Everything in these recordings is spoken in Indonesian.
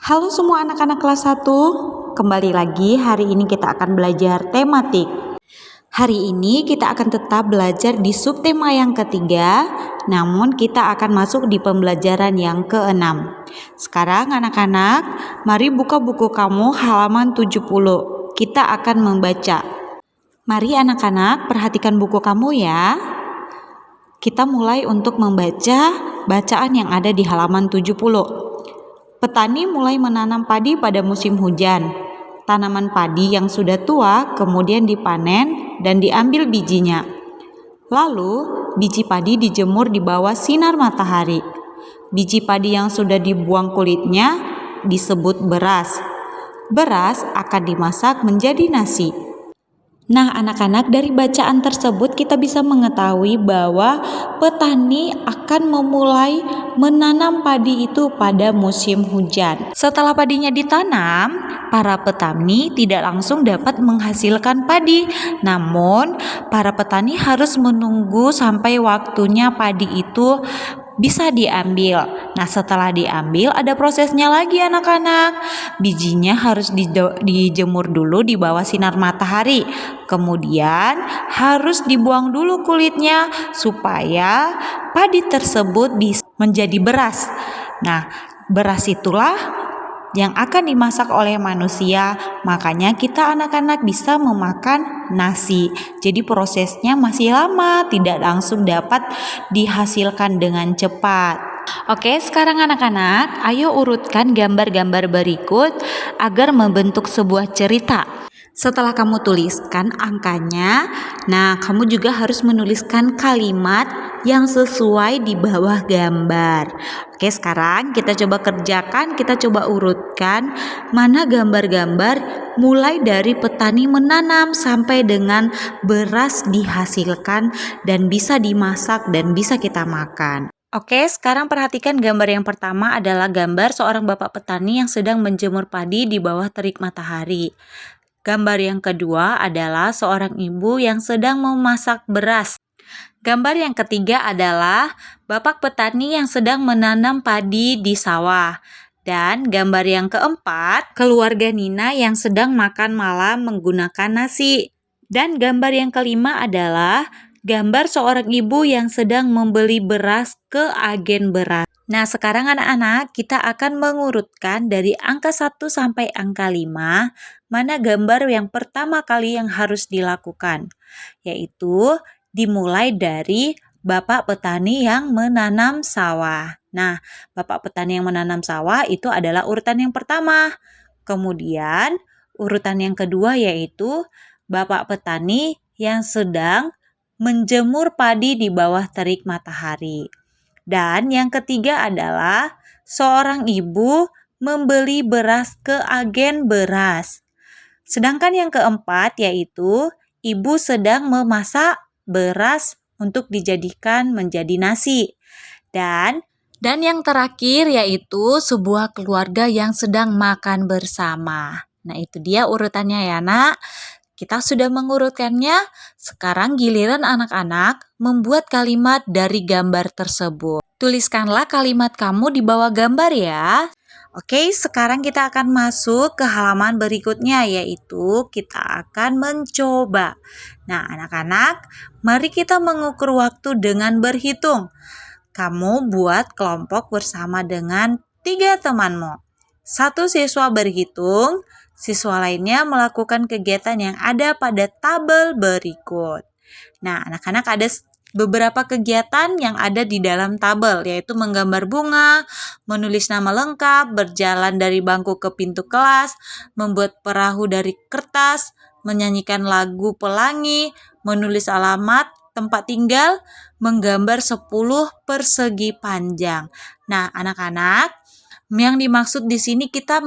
Halo semua anak-anak kelas 1, kembali lagi hari ini kita akan belajar tematik. Hari ini kita akan tetap belajar di subtema yang ketiga, namun kita akan masuk di pembelajaran yang keenam. Sekarang anak-anak, mari buka buku kamu halaman 70. Kita akan membaca. Mari anak-anak perhatikan buku kamu ya. Kita mulai untuk membaca bacaan yang ada di halaman 70. Petani mulai menanam padi pada musim hujan. Tanaman padi yang sudah tua kemudian dipanen dan diambil bijinya. Lalu, biji padi dijemur di bawah sinar matahari. Biji padi yang sudah dibuang kulitnya disebut beras. Beras akan dimasak menjadi nasi. Nah, anak-anak, dari bacaan tersebut kita bisa mengetahui bahwa petani akan memulai menanam padi itu pada musim hujan. Setelah padinya ditanam, para petani tidak langsung dapat menghasilkan padi. Namun, para petani harus menunggu sampai waktunya padi itu bisa diambil. Nah, setelah diambil ada prosesnya lagi anak-anak. Bijinya harus dijemur dulu di bawah sinar matahari. Kemudian harus dibuang dulu kulitnya supaya padi tersebut bisa menjadi beras. Nah, beras itulah yang akan dimasak oleh manusia, makanya kita anak-anak bisa memakan nasi. Jadi prosesnya masih lama, tidak langsung dapat dihasilkan dengan cepat. Oke, sekarang anak-anak, ayo urutkan gambar-gambar berikut agar membentuk sebuah cerita. Setelah kamu tuliskan angkanya, nah kamu juga harus menuliskan kalimat yang sesuai di bawah gambar. Oke, sekarang kita coba kerjakan, kita coba urutkan mana gambar-gambar mulai dari petani menanam sampai dengan beras dihasilkan dan bisa dimasak dan bisa kita makan. Oke, sekarang perhatikan gambar yang pertama adalah gambar seorang bapak petani yang sedang menjemur padi di bawah terik matahari. Gambar yang kedua adalah seorang ibu yang sedang memasak beras. Gambar yang ketiga adalah bapak petani yang sedang menanam padi di sawah. Dan gambar yang keempat, keluarga Nina yang sedang makan malam menggunakan nasi. Dan gambar yang kelima adalah gambar seorang ibu yang sedang membeli beras ke agen beras. Nah, sekarang anak-anak kita akan mengurutkan dari angka 1 sampai angka 5, mana gambar yang pertama kali yang harus dilakukan, yaitu dimulai dari bapak petani yang menanam sawah. Nah, bapak petani yang menanam sawah itu adalah urutan yang pertama. Kemudian, urutan yang kedua yaitu bapak petani yang sedang menjemur padi di bawah terik matahari. Dan yang ketiga adalah seorang ibu membeli beras ke agen beras. Sedangkan yang keempat yaitu ibu sedang memasak beras untuk dijadikan menjadi nasi. Dan yang terakhir yaitu sebuah keluarga yang sedang makan bersama. Nah, itu dia urutannya ya, Nak. Kita sudah mengurutkannya, sekarang giliran anak-anak membuat kalimat dari gambar tersebut. Tuliskanlah kalimat kamu di bawah gambar ya. Oke, sekarang kita akan masuk ke halaman berikutnya, yaitu kita akan mencoba. Nah, anak-anak, mari kita mengukur waktu dengan berhitung. Kamu buat kelompok bersama dengan 3 temanmu. 1 siswa berhitung, siswa lainnya melakukan kegiatan yang ada pada tabel berikut. Nah, anak-anak ada beberapa kegiatan yang ada di dalam tabel, yaitu menggambar bunga, menulis nama lengkap, berjalan dari bangku ke pintu kelas, membuat perahu dari kertas, menyanyikan lagu pelangi, menulis alamat tempat tinggal, menggambar 10 persegi panjang. Nah, anak-anak, yang dimaksud di sini kita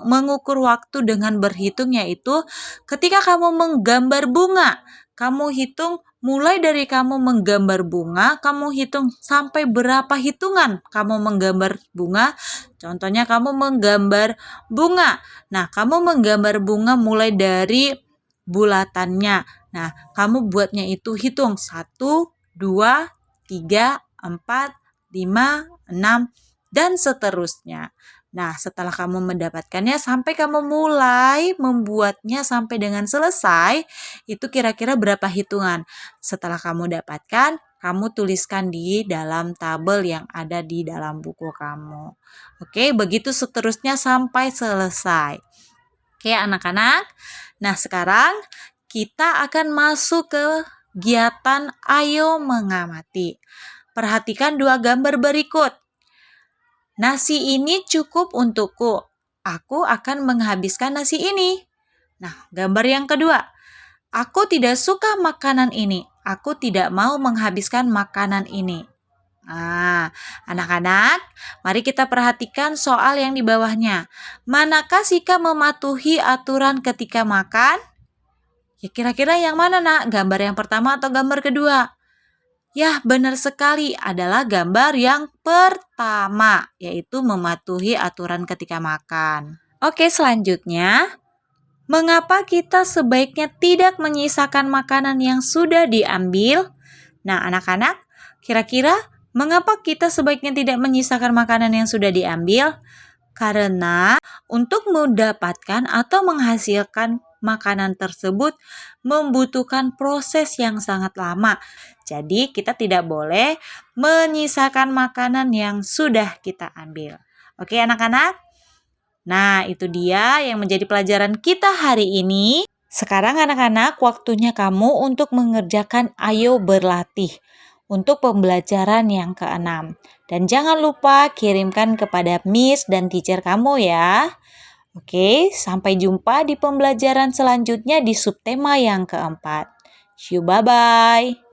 mengukur waktu dengan berhitung, yaitu ketika kamu menggambar bunga, kamu hitung mulai dari kamu menggambar bunga, kamu hitung sampai berapa hitungan kamu menggambar bunga. Contohnya kamu menggambar bunga. Nah, kamu menggambar bunga mulai dari bulatannya. Nah, kamu buatnya itu hitung 1, 2, 3, 4, 5, 6, dan seterusnya. Nah, setelah kamu mendapatkannya sampai kamu mulai membuatnya sampai dengan selesai, itu kira-kira berapa hitungan? Setelah kamu dapatkan, kamu tuliskan di dalam tabel yang ada di dalam buku kamu. Oke, begitu seterusnya sampai selesai. Oke, anak-anak. Nah, sekarang kita akan masuk ke kegiatan Ayo Mengamati. Perhatikan dua gambar berikut. Nasi ini cukup untukku. Aku akan menghabiskan nasi ini. Nah, gambar yang kedua. Aku tidak suka makanan ini. Aku tidak mau menghabiskan makanan ini. Nah, anak-anak, mari kita perhatikan soal yang di bawahnya. Manakah Sika mematuhi aturan ketika makan? Ya, kira-kira yang mana, Nak? Gambar yang pertama atau gambar kedua? Ya, benar sekali, adalah gambar yang pertama, yaitu mematuhi aturan ketika makan. Oke, selanjutnya, mengapa kita sebaiknya tidak menyisakan makanan yang sudah diambil? Nah, anak-anak, kira-kira mengapa kita sebaiknya tidak menyisakan makanan yang sudah diambil? Karena untuk mendapatkan atau menghasilkan makanan tersebut membutuhkan proses yang sangat lama. Jadi kita tidak boleh menyisakan makanan yang sudah kita ambil. Oke anak-anak? Nah itu dia yang menjadi pelajaran kita hari ini. Sekarang anak-anak waktunya kamu untuk mengerjakan Ayo Berlatih untuk pembelajaran yang ke-6. Dan jangan lupa kirimkan kepada Miss dan teacher kamu ya. Oke, sampai jumpa di pembelajaran selanjutnya di subtema yang keempat. See you, bye-bye.